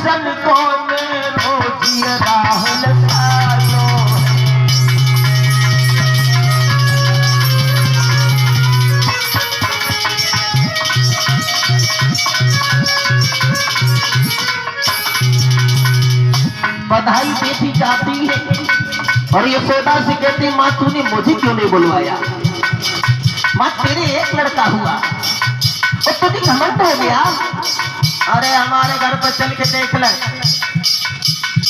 दर्शन को मेरो जिया राहुल सालो बधाई देती जाती है और यशोदा से कहती माँ तूने मुझे क्यों नहीं बुलवाया? माँ तेरे एक लड़का हुआ और तुझे घमंड हो गया। अरे हमारे घर पर चल के देख ले,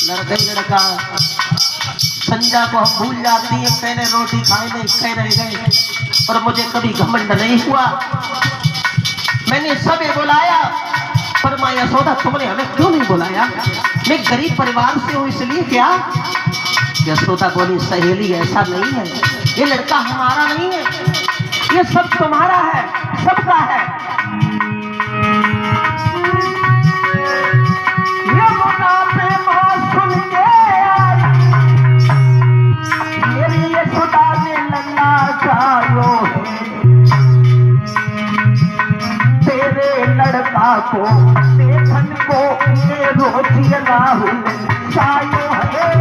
लड़का संजा को हम भूल जाती है, मैंने रोटी खाए नहीं खाए रह गए और मुझे कभी घमंड नहीं हुआ। मैंने सबे बुलाया पर माँ यशोदा तुमने हमें क्यों नहीं बुलाया? मैं गरीब परिवार से हूँ इसलिए क्या? यशोदा बोली सहेली ऐसा नहीं है, ये लड़का हमारा नहीं है, ये सब तुम्हारा है, सबका है। यमुना पे माँ सुन के आई, मेरी यशोदा ने लल्ला चायो तेरे लड़का को देखन को ये रोजी राहुल चायो है।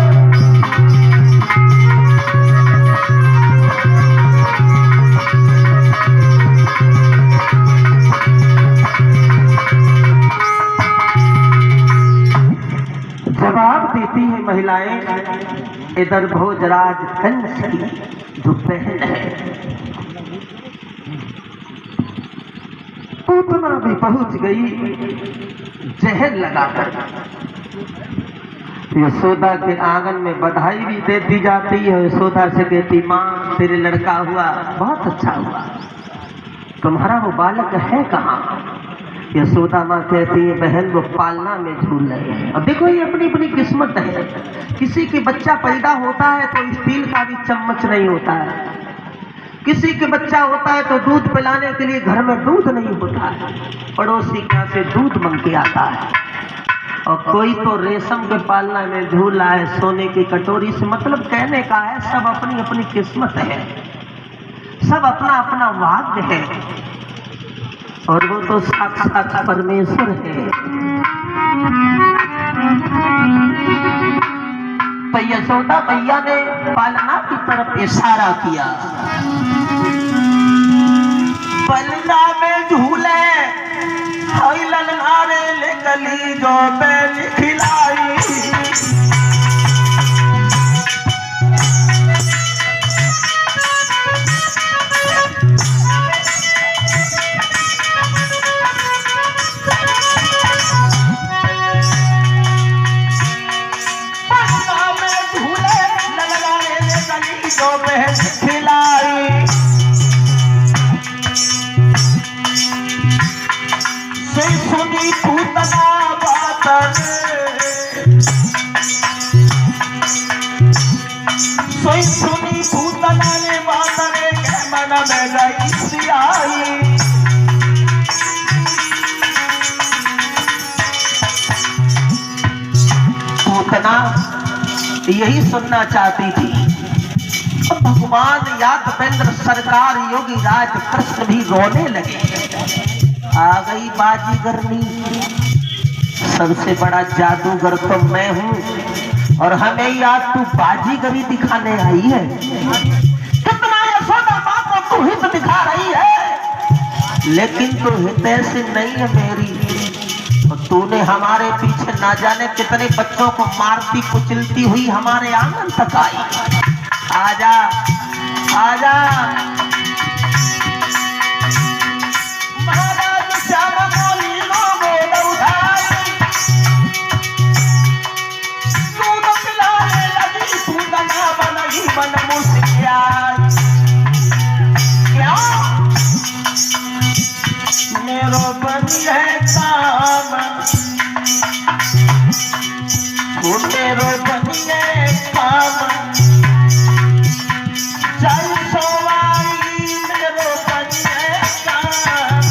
जवाब देती है महिलाएं, इधर भोजराज कंस की जो बहन है पूतना भी पहुंच गई जहर लगाकर। यशोदा के आंगन में बधाई भी देती जाती है। यशोदा से कहती माँ तेरे लड़का हुआ, बहुत अच्छा हुआ, तुम्हारा वो बालक है कहाँ? यशोदा माँ कहती है बहन वो पालना में झूल रहे हैं। अब देखो ये अपनी अपनी किस्मत है, किसी के बच्चा पैदा होता है तो स्टील का भी चम्मच नहीं होता है, किसी के बच्चा होता है तो दूध पिलाने के लिए घर में दूध नहीं होता है, पड़ोसी के यहाँ से दूध मांग के आता है। और कोई तो रेशम के पालना में झूल रहा है सोने की कटोरी से। मतलब कहने का है सब अपनी अपनी किस्मत है, सब अपना अपना भाग्य है और वो तो साक्षात परमेश्वर है। तो यशोदा मैया ने पालना की तरफ इशारा किया, पलना में झूले ललनारे ले गली जो बैल खिलाई। सुनी पूतना बात सुनी पूतना ने बात के मन में गई आई। पूतना यही सुनना चाहती थी। भगवान यादवेंद्र सरकार योगी राज कृष्ण भी रोने लगे। आ गई बाजीगरनी, सबसे बड़ा जादूगर तो मैं हूँ और हमें याद तू बाजीगरी दिखाने आई है। कितना यशोदा माँ को तू हित दिखा रही है, लेकिन तू हित ऐसे नहीं है मेरी। तो तूने हमारे पीछे ना जाने कितने बच्चों को मारती कुचलती हुई हमारे आंगन तक आई। आजा आजा मन मुस्कियाल क्या मेरो बनी है काम, वो मेरो बनी है काम, जय सोवाई मेरो बनी है काम।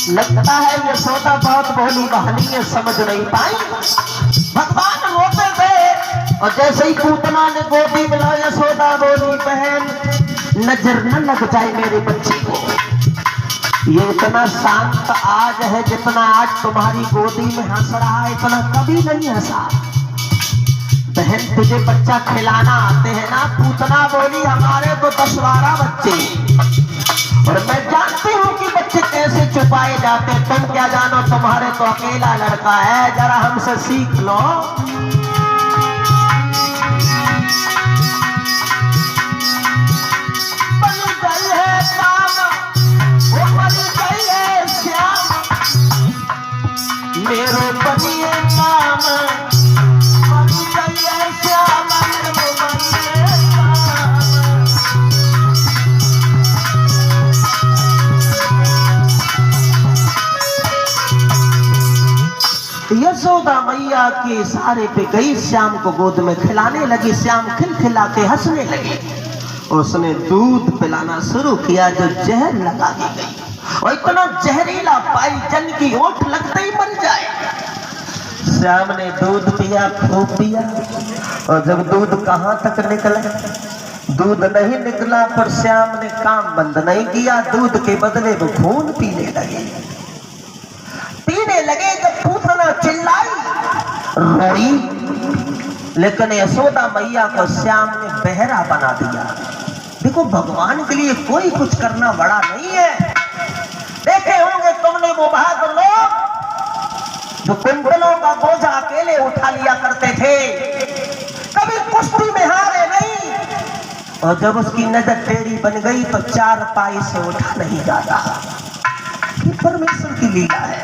लगता है यशोदा बहुत भोली बहनी है, समझ नहीं पाई। भगवान रोते थे और जैसे ही पूतना ने गोदी मिला, यशोदा बोली बहन नजर न लग जाए मेरे बच्चे को। ये इतना शांत आज है जितना आज तुम्हारी गोदी में हंस रहा है, इतना कभी नहीं हंसा। बहन तुझे बच्चा खिलाना आते हैं ना? पूतना बोली हमारे तो 10-12 बच्चे, और मैं जानती हूँ कि बच्चे कैसे छुपाए जाते हैं। तुम क्या जानो, तुम्हारे तो अकेला लड़का है, जरा हमसे सीख लो। बन गई है काम, वो बन गई है श्याम, मेरो बनिए काम, बन गई है श्याम, मेरो बनिए यशोदा मैया के इशारे पे गई, श्याम को गोद में खिलाने लगी। श्याम खिलखिला के हंसने लगे। उसने दूध पिलाना शुरू किया जो जहर लगा दी गई, और इतना जहरीला पाई जन की ओठ लगते ही मर जाए। श्याम ने दूध पिया, खूब पिया, और जब दूध कहां तक निकला, दूध नहीं निकला, पर श्याम ने काम बंद नहीं किया। दूध के बदले वो खून पीने लगे। जब पूतना चिल्लाई रोई, लेकिन यशोदा मैया को श्याम ने बहरा बना दिया। देखो भगवान के लिए कोई कुछ करना बड़ा नहीं है। देखे होंगे तुमने वो बहादुर लोग जो कुंडलों का बोझा अकेले उठा लिया करते थे, कभी कुश्ती में हारे नहीं, और जब उसकी नजर टेढ़ी बन गई तो 4 पाई से उठा नहीं जाता। ये परमेश्वर की लीला है।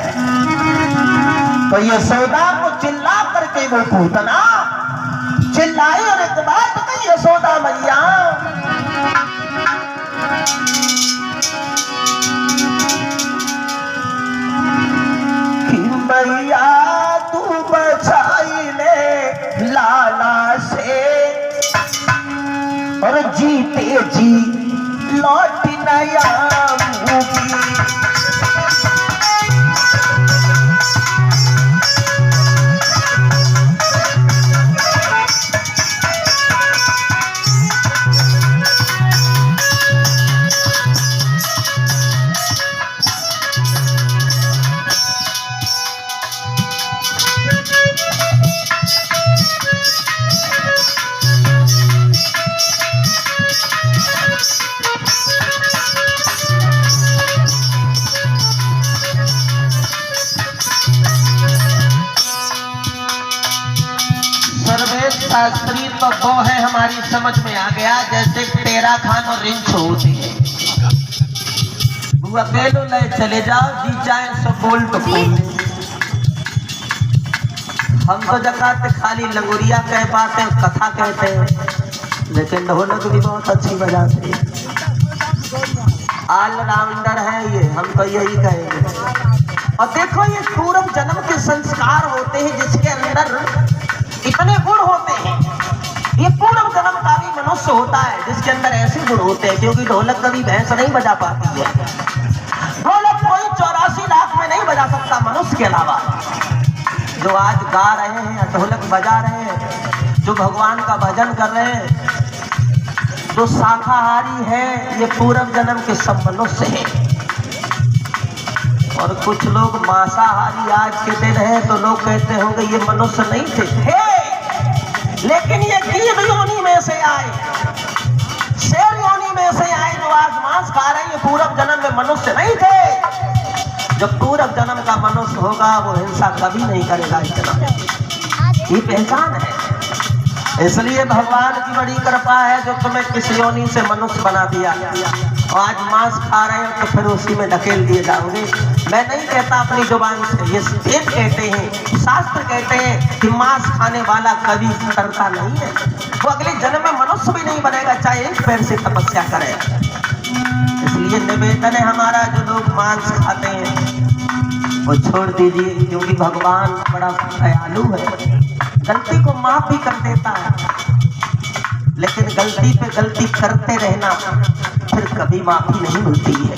तो यशोदा को चिल्ला करके वो पूतना चिल्लाई, और एक बात कही यशोदा मैया, कि मैया तू बचाई ले लाला से, और जीते जी लौट नया शास्त्री तो वो है हमारी समझ में आ गया, जैसे तेरा खान और रिंच होती है। वो अकेलो ले चले जाओ, जी चाहे सो बोल तो बोल। हम तो जगह खाली लंगुरिया कह पाते हैं, कथा कहते हैं, लेकिन ढोलक भी बहुत अच्छी बजाते हैं। ऑलराउंडर है ये, हम तो यही कहेंगे। और देखो ये पूर्व जन्म के संस्कार होते हैं जिसके अंदर इतने गुण होते हैं। ये पूर्व जन्म का भी मनुष्य होता है जिसके अंदर ऐसे गुण होते हैं, क्योंकि ढोलक कभी भैंस नहीं बजा पाती है। ढोलक कोई 84 लाख में नहीं बजा सकता मनुष्य के अलावा। जो आज गा रहे हैं, ढोलक बजा रहे हैं, जो भगवान का भजन कर रहे हैं, जो शाकाहारी है, ये पूर्व जन्म के सब मनुष्य हैं। और कुछ लोग मांसाहारी आज के दिन है तो लोग कहते होंगे ये मनुष्य नहीं थे, लेकिन ये गिद्ध योनि में से आए, शेर योनि में से आए जो आज मांस खा रहे हैं, ये पूर्व जन्म में मनुष्य नहीं थे। जब पूर्व जन्म का मनुष्य होगा वो हिंसा कभी नहीं करेगा। इस जन्म ये पहचान है। इसलिए भगवान की बड़ी कृपा है जो तुम्हें किस योनि से मनुष्य बना दिया, और आज मांस खा रहे हो तो फिर उसी में ढकेल दिए जाओगे। मैं नहीं कहता अपनी जुबान से, ये वेद कहते हैं, शास्त्र कहते हैं कि मांस खाने वाला कभी करता नहीं है, वो अगले जन्म में मनुष्य भी नहीं बनेगा चाहे एक पैर से तपस्या करे। इसलिए निवेदन है हमारा, जो लोग मांस खाते हैं वो छोड़ दीजिए, क्योंकि भगवान बड़ा दयालु है, गलती को माफ भी कर देता है, लेकिन गलती पे गलती करते रहना फिर कभी माफी नहीं मिलती है।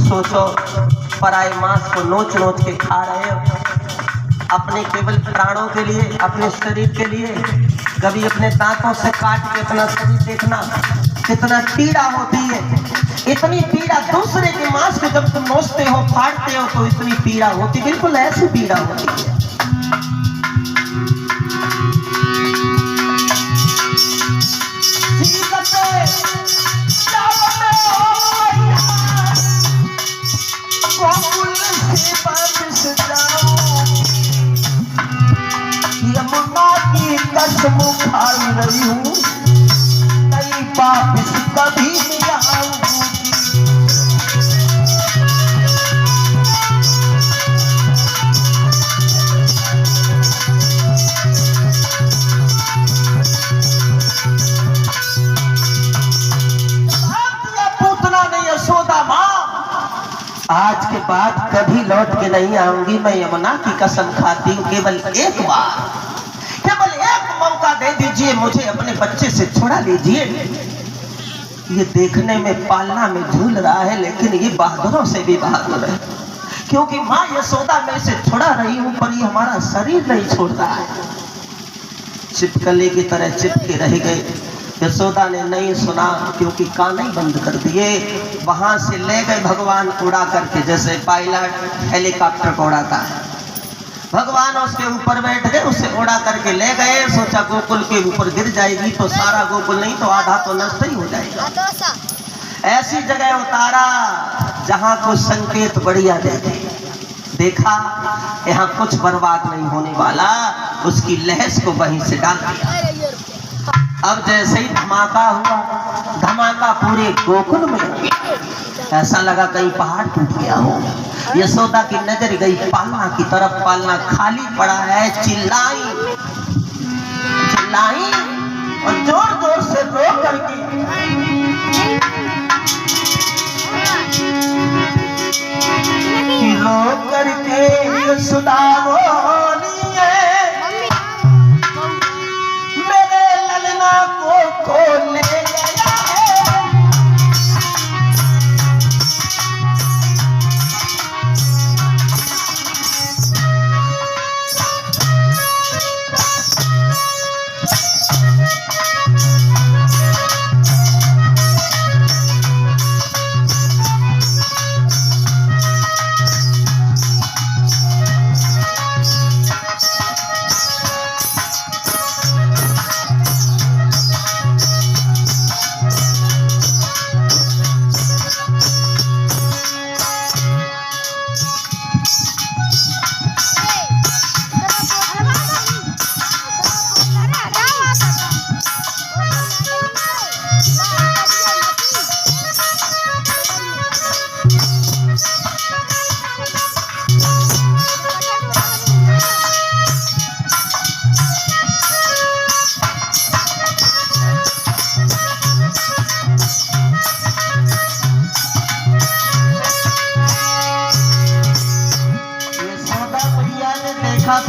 सोचो पराए मांस को नोच नोच के खा रहे हो, अपने केवल प्राणों के लिए, अपने शरीर के लिए। कभी अपने दांतों से काट के अपना शरीर देखना, कितना पीड़ा होती है। इतनी पीड़ा दूसरे के मांस को जब तुम नोचते हो, फाड़ते हो, तो इतनी पीड़ा होती, बिल्कुल ऐसी पीड़ा होती है। यमुना की कसम खा रही हूँ, नहीं वापिस कभी नहीं आऊंगी। पूतना नहीं यशोदा माँ, आज के बाद कभी लौट के नहीं आऊंगी। मैं यमुना की कसम खाती हूँ, केवल एक बार, केवल एक मौका दे दीजिए मुझे, अपने बच्चे से छुड़ा लीजिए। ये देखने में, पालना में झूल रहा है, लेकिन ये बहादुरों से भी बहादुर है, क्योंकि माँ यशोदा में से छुड़ा रही हूँ, पर ये हमारा शरीर नहीं छोड़ता है। चिपकली की तरह चिपके रह गए। यशोदा ने नहीं सुना, क्योंकि कान ही बंद कर दिए। वहां से ले गए भगवान उड़ा करके, जैसे पायलट हेलीकॉप्टर को उड़ाता है। भगवान उसके ऊपर बैठ गए, उसे उड़ा करके ले गए। सोचा गोकुल के ऊपर गिर जाएगी तो सारा गोकुल नहीं तो आधा तो नष्ट ही हो जाएगा। ऐसी जगह उतारा जहां कुछ संकेत बढ़िया देखे। देखा यहाँ कुछ बर्बाद नहीं होने वाला, उसकी लहस को वहीं से डाल दिया। अब जैसे ही धमाका हुआ, धमाका पूरे गोकुल में, ऐसा लगा कहीं पहाड़ टूट गया हो। यशोदा की नजर गई पालना की तरफ, पालना खाली पड़ा है। चिल्लाई चिल्लाई और जोर जोर से रो करके रो करके यशोदा बोली है, मेरे ललना को ले गया है।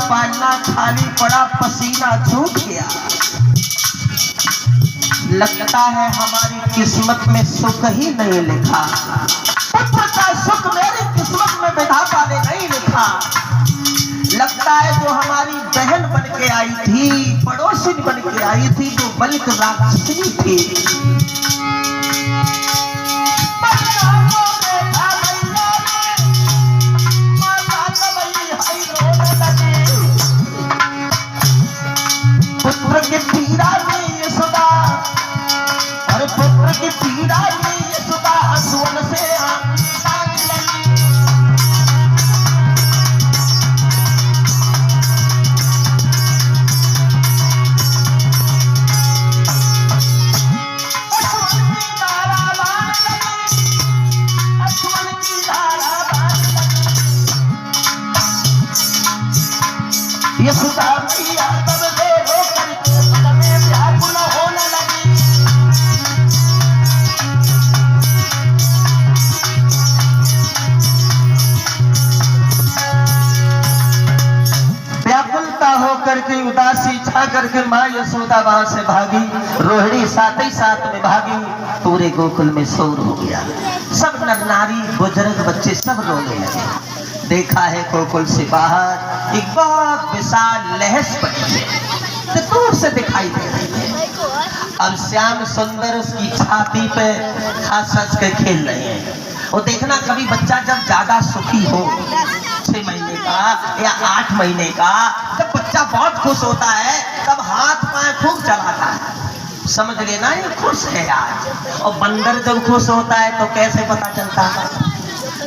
पालना खाली पड़ा, पसीना छूट गया। लगता है हमारी किस्मत में सुख ही नहीं लिखा। पुत्र का सुख मेरी किस्मत में विधाता ने नहीं लिखा। लगता है जो हमारी बहन बन के आई थी, पड़ोसिन बन के आई थी, जो बल्कि राक्षसी थी, पुत्र की पीड़ा में यशोदा, और पुत्र की पीड़ा में यशोदा आंसुओं से यशोदा मैया तब दे रो करके मन में व्याकुल होने लगी। व्याकुलता हो करके, उदासी छा करके माँ यशोदा वहां से भागी। रोहिणी साथ ही साथ में भागी। पूरे गोकुल में शोर हो गया। सब नर नारी, बुजुर्ग, बच्चे सब रोने लगे। देखा है गोकुल से बाहर एक बहुत विशाल लहस पड़ी है, तो दूर से दिखाई दे रही है। अब श्याम सुंदर उसकी छाती पे हंस हंस के खेल रहे हैं। वो देखना कभी बच्चा जब ज्यादा सुखी हो, 6 महीने का या 8 महीने का, जब बच्चा बहुत खुश होता है तब हाथ पांव खूब चलाता है, समझ लेना ये खुश है आज। और बंदर जब खुश होता है तो कैसे पता चलता है?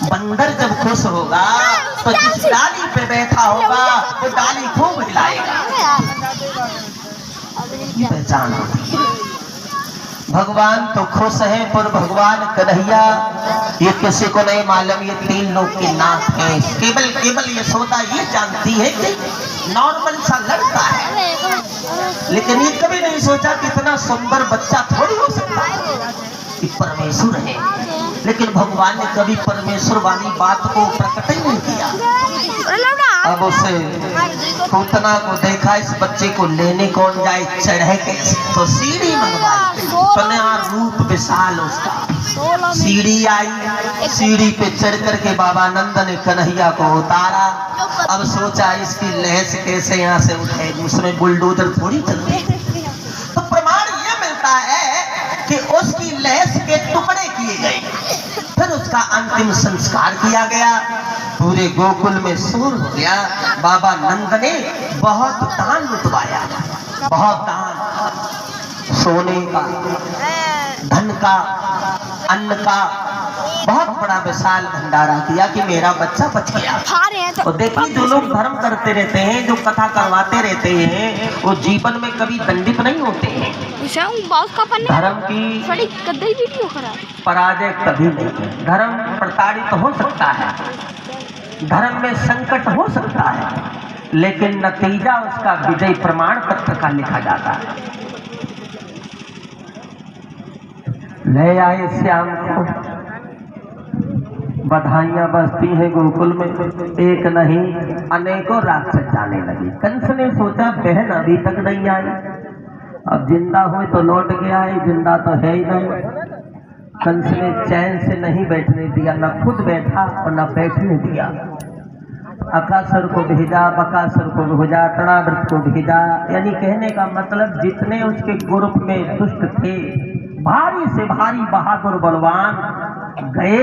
बंदर जब खुश होगा तो जिस डाली पे बैठा होगा वो डाली खूब हिलाएगा, पहचान होती है। भगवान तो खुश है, पर भगवान कन्हैया ये किसी को नहीं मालूम, ये 3 लोग के नाथ हैं। केवल यशोदा ये जानती है कि नॉर्मल सा लड़का है, लेकिन ये कभी नहीं सोचा कि इतना सुंदर बच्चा थोड़ी हो सकता है, कि परमेश्वर है। लेकिन भगवान ने कभी परमेश्वर वाली बात को प्रकट ही नहीं किया। अब उसे पूतना को देखा, इस बच्चे को लेने कौन जाए, चढ़े कैसे? तो सीढ़ी मंगवाई, इतना रूप विशाल उसका। सीढ़ी आई, सीढ़ी पे चढ़ करके बाबा नंद ने कन्हैया को उतारा। अब सोचा इसकी लहस कैसे यहाँ से उठे, उसमें बुलडोजर थोड़ी चलती। तो प्रमाण ये मिलता है कि उसकी लहस के टुकड़े किए गए, फिर उसका अंतिम संस्कार किया गया। पूरे गोकुल में शोर हो गया। बाबा नंद ने बहुत दान लुटवाया, बहुत दान, सोने का, धन का, अन्न का बहुत बड़ा विशाल भंडारा किया कि मेरा बच्चा बच गया। और देखिए जो लोग धर्म करते रहते हैं, जो कथा करवाते रहते हैं, वो जीवन में कभी दंडित नहीं होते हैं। धर्म की पराजय कभी नहीं। धर्म प्रताड़ित हो सकता है, धर्म में संकट हो सकता है, लेकिन नतीजा उसका विजय प्रमाण पत्र का लिखा जाता है। ले आए श्याम को, बधाइयां बजती हैं गोकुल में। एक नहीं अनेकों राक्षस जाने लगे। कंस ने सोचा बहन अभी तक नहीं आई, अब जिंदा हुए तो लौट गया है, जिंदा तो है ही नहीं। कंस ने चैन से नहीं बैठने दिया, न खुद बैठा और न बैठने दिया। अकासुर को भेजा, बकासुर को भेजा, तणावृत को भेजा, यानी कहने का मतलब जितने उसके ग्रुप में दुष्ट थे, भारी से भारी बहादुर बलवान गए,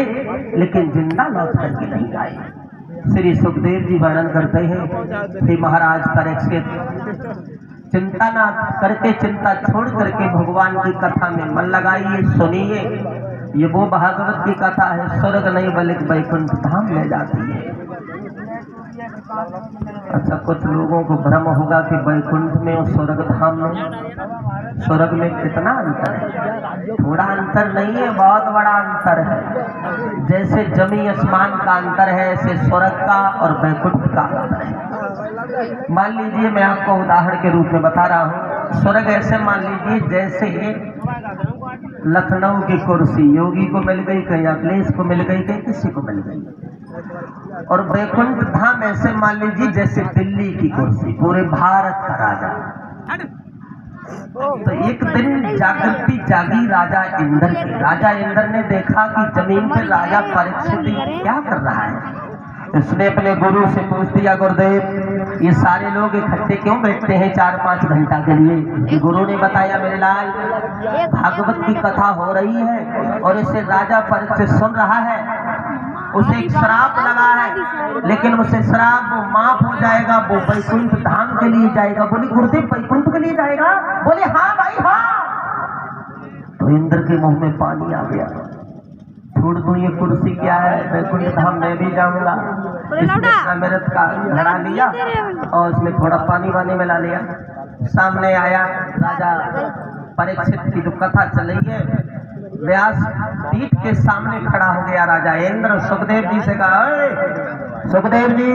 लेकिन जिंदा लौट करके नहीं आए। श्री सुखदेव जी वर्णन करते हैं कि महाराज परीक्षित चिंता ना करके, चिंता छोड़ करके भगवान की कथा में मन लगाइए, सुनिए। ये वो भागवत की कथा है, स्वर्ग नहीं बल्कि वैकुंठ धाम ले जाती है। अच्छा, कुछ लोगों को भ्रम होगा कि वैकुंठ में और स्वर्ग धाम में, स्वर्ग में कितना अंतर है? थोड़ा अंतर नहीं है, बहुत बड़ा अंतर है। जैसे जमी आसमान का अंतर है, ऐसे स्वर्ग का और वैकुंठ का अंतर है। मान लीजिए, मैं आपको उदाहरण के रूप में बता रहा हूँ। स्वर्ग ऐसे मान लीजिए जैसे लखनऊ की कुर्सी योगी को मिल गई, कहीं अखिलेश को मिल गई, कहीं किसी को मिल गई। और वैकुंठ धाम ऐसे मान लीजिए जैसे दिल्ली की कुर्सी, पूरे भारत का राजा। तो एक दिन जागृति जागी राजा इंद्र की। राजा इंद्र ने देखा कि जमीन पर राजा परीक्षित क्या कर रहा है। उसने अपने गुरु से पूछ दिया, गुरुदेव ये सारे लोग इकट्ठे क्यों बैठते हैं 4-5 घंटा के लिए? गुरु ने बताया, मेरे लाल भागवत की कथा हो रही है और इसे राजा परीक्षित सुन रहा है। उसे एक श्राप लगा है, लेकिन उसे श्राप वो माफ हो जाएगा, वो वैकुंठ धाम के लिए जाएगा। बोली, गुरुदेव वैकुंठ के लिए जाएगा? बोले, हाँ भाई हाँ। तो इंद्र के मुंह में पानी आ गया। छोड़ दूं ये कुर्सी, क्या है, वैकुंठ धाम मैं भी जाऊंगा। इसने अमृत का घड़ा लिया और उसमें थोड़ा पानी वानी मिला लिया। सामने आया राजा परीक्षित की जो कथा चल रही है, व्यास पीठ के सामने खड़ा हो गया राजा इंद्र। सुखदेव जी से कहा, सुखदेव जी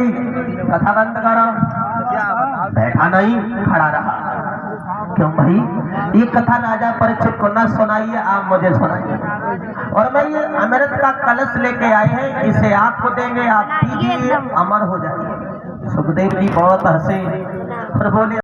कथा बंद करो। बैठा नहीं, खड़ा रहा। क्यों भाई, ये कथा राजा परीक्षित को न सुनाइए, आप मुझे सुनाइए। और मैं ये अमृत का कलश लेके आए हैं, इसे आपको देंगे, आप पीजिए, अमर हो जाइए। सुखदेव जी बहुत हंसे और बोले,